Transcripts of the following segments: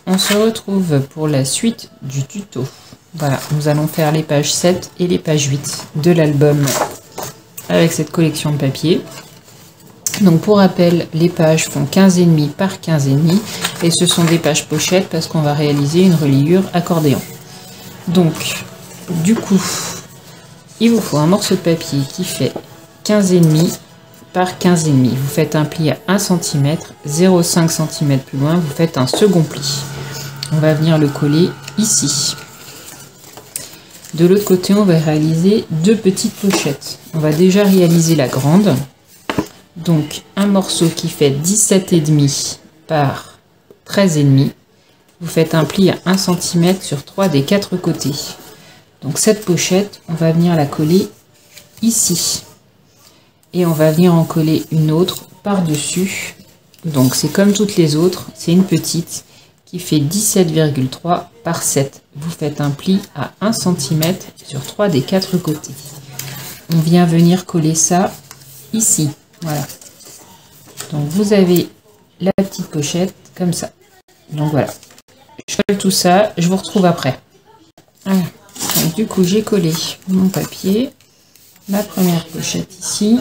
on se retrouve pour la suite du tuto. Voilà, nous allons faire les pages 7 et les pages 8 de l'album avec cette collection de papier. Donc pour rappel, les pages font 15,5 par 15,5 et ce sont des pages pochettes parce qu'on va réaliser une reliure accordéon. Donc, du coup, il vous faut un morceau de papier qui fait 15,5 par 15,5. Vous faites un pli à 1 cm, 0,5 cm plus loin, vous faites un second pli. On va venir le coller ici. De l'autre côté, on va réaliser deux petites pochettes. On va déjà réaliser la grande. Donc, un morceau qui fait 17,5 par 13,5. Vous faites un pli à 1 cm sur 3 des 4 côtés. Donc, cette pochette, on va venir la coller ici. Et on va venir en coller une autre par-dessus. Donc, c'est comme toutes les autres. C'est une petite qui fait 17,3 par 7. Vous faites un pli à 1 cm sur 3 des 4 côtés. On vient venir coller ça ici. Voilà. Donc vous avez la petite pochette comme ça. Donc voilà. Je colle tout ça, je vous retrouve après. Voilà. Donc du coup j'ai collé mon papier, ma première pochette ici,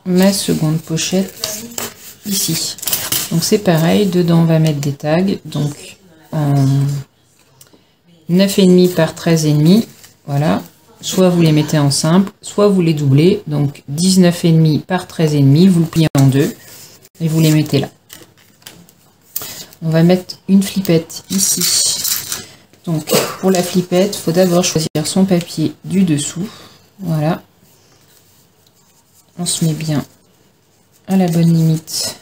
ma seconde pochette ici. Donc c'est pareil, dedans on va mettre des tags. Donc en 9,5 par 13,5. Voilà. Soit vous les mettez en simple, soit vous les doublez. Donc 19,5 par 13,5, vous le pliez en deux et vous les mettez là. On va mettre une flippette ici. Donc pour la flippette, il faut d'abord choisir son papier du dessous. Voilà. On se met bien à la bonne limite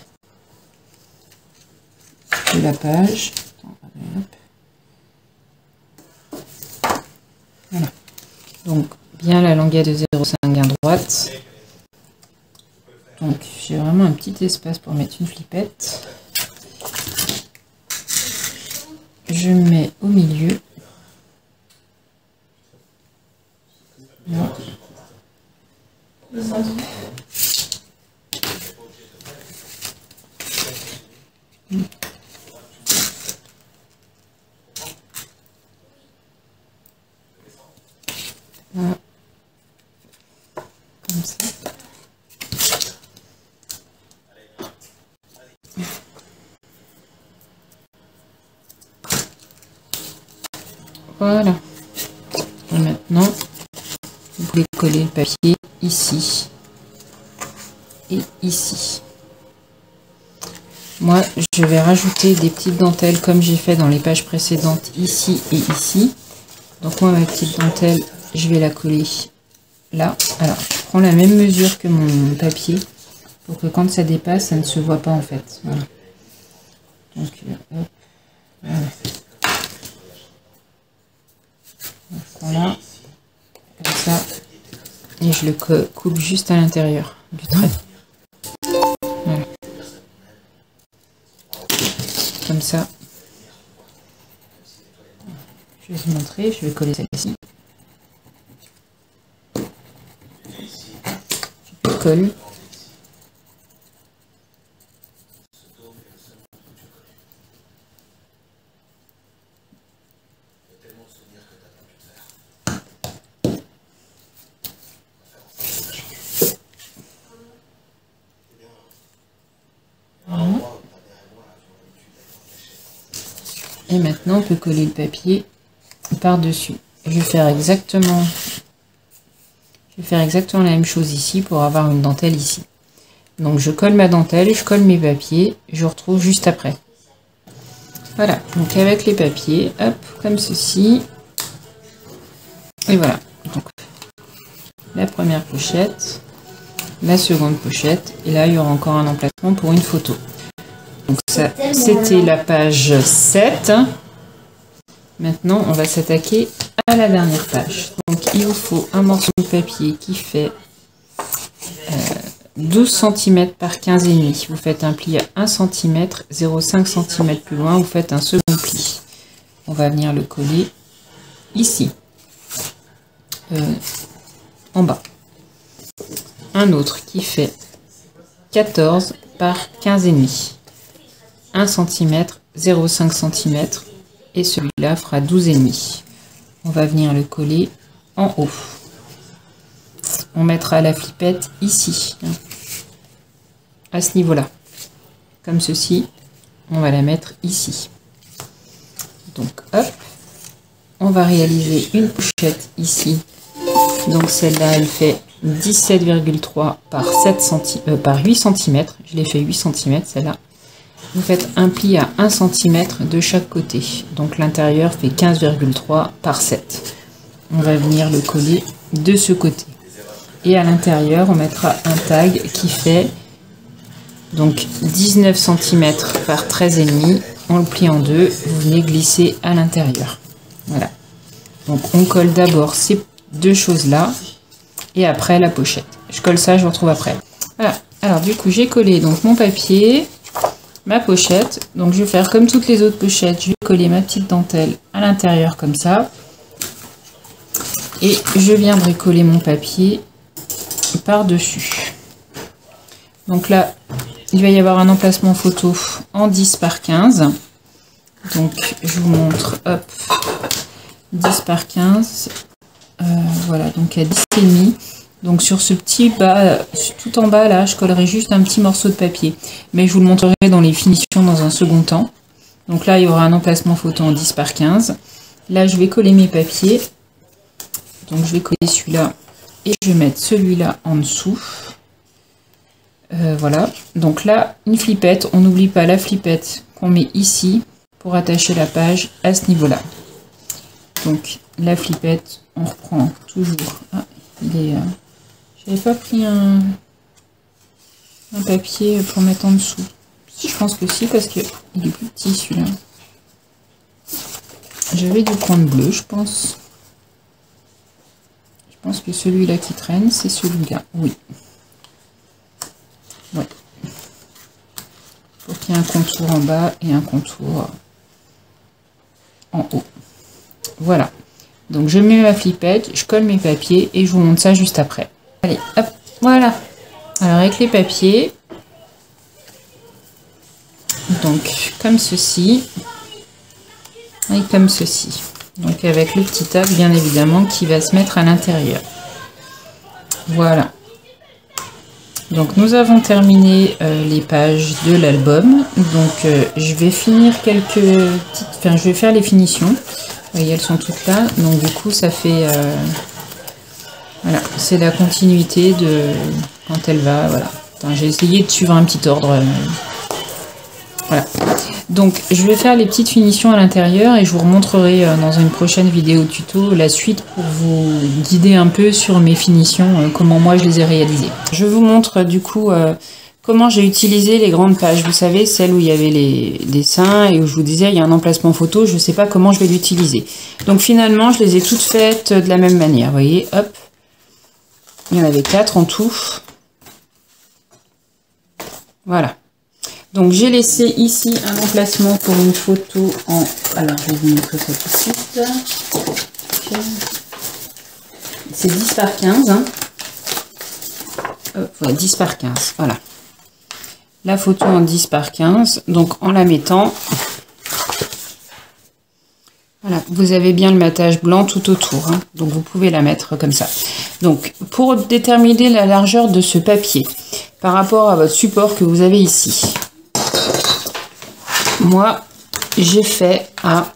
de la page. Voilà. Donc, bien la longueur de 0,5 à droite. Donc, j'ai vraiment un petit espace pour mettre une flippette. Je mets au milieu. Voilà. Voilà. Comme ça. Voilà. Et maintenant, vous pouvez coller le papier ici et ici. Moi, je vais rajouter des petites dentelles comme j'ai fait dans les pages précédentes ici et ici. Donc moi, ma petite dentelle, je vais la coller là. Alors, je prends la même mesure que mon papier pour que quand ça dépasse, ça ne se voit pas en fait. Voilà. Donc, hop, voilà. Voilà, comme ça, et je le coupe juste à l'intérieur du trait. Voilà. Comme ça. Je vais vous montrer, je vais coller celle-ci. Je colle. Et maintenant, on peut coller le papier par-dessus. Je vais faire exactement la même chose ici pour avoir une dentelle ici. Donc, je colle ma dentelle, je colle mes papiers, je retrouve juste après. Voilà, donc avec les papiers, hop, comme ceci. Et voilà. Donc, la première pochette, la seconde pochette, et là, il y aura encore un emplacement pour une photo. Donc ça, c'était la page 7. Maintenant, on va s'attaquer à la dernière page. Donc, il vous faut un morceau de papier qui fait 12 cm par 15,5. Vous faites un pli à 1 cm, 0,5 cm plus loin, vous faites un second pli. On va venir le coller ici, en bas. Un autre qui fait 14 par 15,5. 1 cm, 0,5 cm, et celui-là fera 12,5. On va venir le coller en haut. On mettra la flippette ici, hein, à ce niveau-là. Comme ceci, on va la mettre ici. Donc hop, on va réaliser une pochette ici. Donc celle-là, elle fait 17,3 par 8 cm. Je l'ai fait 8 cm celle-là. Vous faites un pli à 1 cm de chaque côté. Donc l'intérieur fait 15,3 par 7. On va venir le coller de ce côté. Et à l'intérieur, on mettra un tag qui fait donc 19 cm par 13,5. On le plie en deux. Vous venez glisser à l'intérieur. Voilà. Donc on colle d'abord ces deux choses-là. Et après la pochette. Je colle ça, je vous retrouve après. Voilà. Alors du coup, j'ai collé donc mon papier. Ma pochette, donc je vais faire comme toutes les autres pochettes, je vais coller ma petite dentelle à l'intérieur comme ça, et je viendrai coller mon papier par dessus. Donc là il va y avoir un emplacement photo en 10 par 15, donc je vous montre, hop, 10 par 15, voilà, donc à 10,5. Donc sur ce petit bas, tout en bas là, je collerai juste un petit morceau de papier. Mais je vous le montrerai dans les finitions dans un second temps. Donc là, il y aura un emplacement photo en 10 par 15. Là, je vais coller mes papiers. Donc je vais coller celui-là et je vais mettre celui-là en dessous. Voilà. Donc là, une flippette. On n'oublie pas la flippette qu'on met ici pour attacher la page à ce niveau-là. Donc la flippette, on reprend toujours. Ah, il est... J'avais pas pris un papier pour mettre en dessous. Je pense que si, parce qu'il est plus petit celui-là. J'avais dû prendre bleu, je pense. Je pense que celui-là qui traîne, c'est celui-là. Oui. Ouais. Pour qu'il y ait un contour en bas et un contour en haut. Voilà. Donc je mets ma flippette, je colle mes papiers et je vous montre ça juste après. Allez, hop, voilà. Alors avec les papiers, donc comme ceci, et comme ceci. Donc avec le petit tag bien évidemment qui va se mettre à l'intérieur. Voilà. Donc nous avons terminé les pages de l'album. Donc je vais finir quelques petites, enfin je vais faire les finitions. Vous voyez, elles sont toutes là. Donc du coup ça fait voilà, c'est la continuité de quand elle va, voilà. Enfin, j'ai essayé de suivre un petit ordre. Voilà. Donc, je vais faire les petites finitions à l'intérieur et je vous remontrerai dans une prochaine vidéo tuto la suite pour vous guider un peu sur mes finitions, comment moi je les ai réalisées. Je vous montre du coup comment j'ai utilisé les grandes pages. Vous savez, celles où il y avait les dessins et où je vous disais il y a un emplacement photo, je ne sais pas comment je vais l'utiliser. Donc finalement, je les ai toutes faites de la même manière. Vous voyez, hop. Il y en avait 4 en tout. Voilà. Donc j'ai laissé ici un emplacement pour une photo en... Alors je vais vous montrer ça tout de suite. C'est 10 par 15. Hein. Ouais, 10 par 15. Voilà. La photo en 10 par 15. Donc en la mettant... Voilà, vous avez bien le matage blanc tout autour. Hein. Donc vous pouvez la mettre comme ça. Donc pour déterminer la largeur de ce papier par rapport à votre support que vous avez ici, moi j'ai fait à...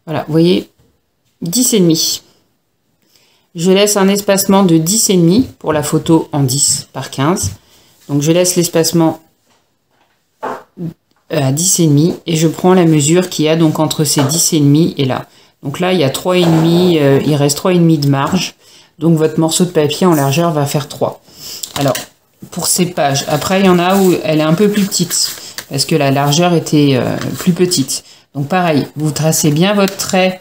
Voilà, vous voyez, 10,5. Je laisse un espacement de 10,5 pour la photo en 10 par 15. Donc je laisse l'espacement à 10,5 et je prends la mesure qu'il y a donc entre ces 10,5 et là. Donc là, il y a 3,5, il reste 3,5 de marge. Donc votre morceau de papier en largeur va faire 3. Alors, pour ces pages, après il y en a où elle est un peu plus petite, parce que la largeur était plus petite. Donc pareil, vous tracez bien votre trait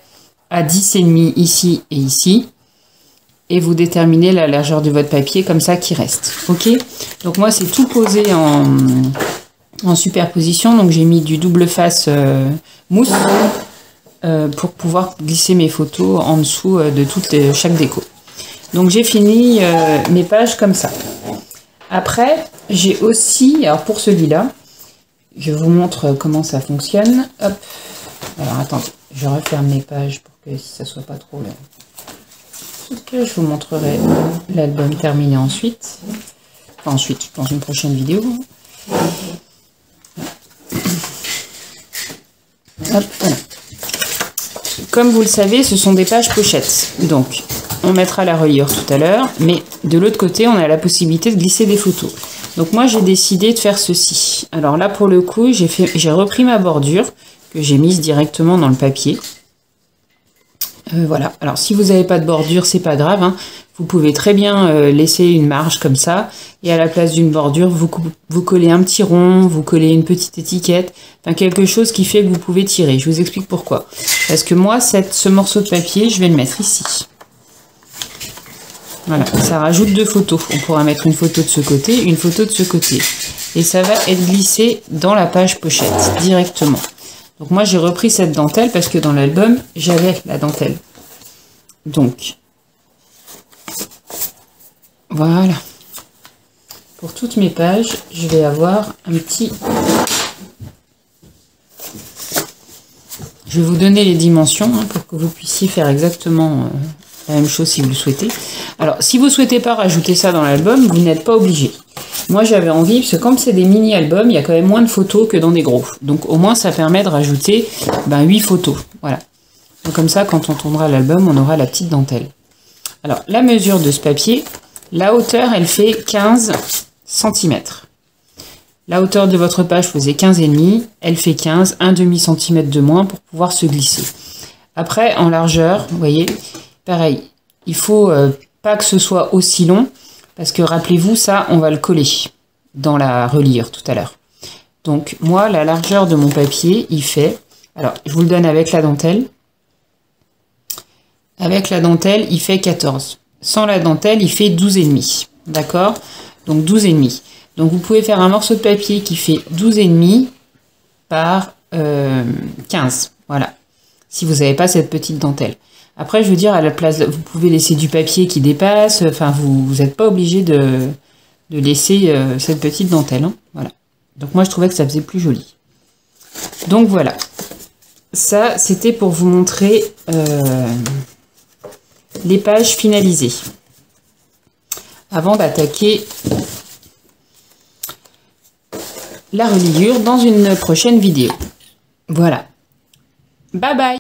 à 10,5 ici et ici. Et vous déterminez la largeur de votre papier comme ça qui reste. Ok? Donc moi, c'est tout posé en superposition. Donc j'ai mis du double face mousse pour pouvoir glisser mes photos en dessous de chaque déco. Donc j'ai fini mes pages comme ça. Après, j'ai aussi, alors pour celui-là, je vous montre comment ça fonctionne. Hop. Alors attendez, je referme mes pages pour que ça soit pas trop long. Ok, je vous montrerai l'album terminé ensuite. Enfin, ensuite, dans une prochaine vidéo. Hop, voilà. Comme vous le savez, ce sont des pages pochettes. Donc, on mettra la reliure tout à l'heure, mais de l'autre côté, on a la possibilité de glisser des photos. Donc moi, j'ai décidé de faire ceci. Alors là, pour le coup, j'ai repris ma bordure que j'ai mise directement dans le papier. Voilà. Alors, si vous n'avez pas de bordure, c'est pas grave, hein. Vous pouvez très bien laisser une marge comme ça, et à la place d'une bordure, vous collez un petit rond, vous collez une petite étiquette, enfin quelque chose qui fait que vous pouvez tirer. Je vous explique pourquoi. Parce que moi, ce morceau de papier, je vais le mettre ici. Voilà, ça rajoute 2 photos. On pourra mettre une photo de ce côté, une photo de ce côté. Et ça va être glissé dans la page pochette, directement. Donc moi, j'ai repris cette dentelle parce que dans l'album, j'avais la dentelle. Donc, voilà. Pour toutes mes pages, je vais avoir un petit... Je vais vous donner les dimensions hein, pour que vous puissiez faire exactement la même chose si vous le souhaitez. Alors, si vous ne souhaitez pas rajouter ça dans l'album, vous n'êtes pas obligé. Moi, j'avais envie, parce que comme c'est des mini-albums, il y a quand même moins de photos que dans des gros. Donc, au moins, ça permet de rajouter 8 photos. Voilà. Donc, comme ça, quand on tournera l'album, on aura la petite dentelle. Alors, la mesure de ce papier, la hauteur, elle fait 15 cm. La hauteur de votre page faisait 15,5, elle fait 15, un demi-centimètre de moins pour pouvoir se glisser. Après, en largeur, vous voyez, pareil, il faut pas que ce soit aussi long, parce que rappelez-vous, ça, on va le coller dans la reliure tout à l'heure. Donc, moi, la largeur de mon papier, il fait, alors, je vous le donne avec la dentelle. Avec la dentelle, il fait 14. Sans la dentelle, il fait 12,5. D'accord? Donc, 12,5. Donc, vous pouvez faire un morceau de papier qui fait 12,5 par 15. Voilà. Si vous n'avez pas cette petite dentelle. Après, je veux dire, à la place, vous pouvez laisser du papier qui dépasse. Enfin, vous n'êtes pas obligé de laisser cette petite dentelle. Hein. Voilà. Donc, moi, je trouvais que ça faisait plus joli. Donc, voilà. Ça, c'était pour vous montrer les pages finalisées. Avant d'attaquer la reliure dans une prochaine vidéo. Voilà. Bye bye!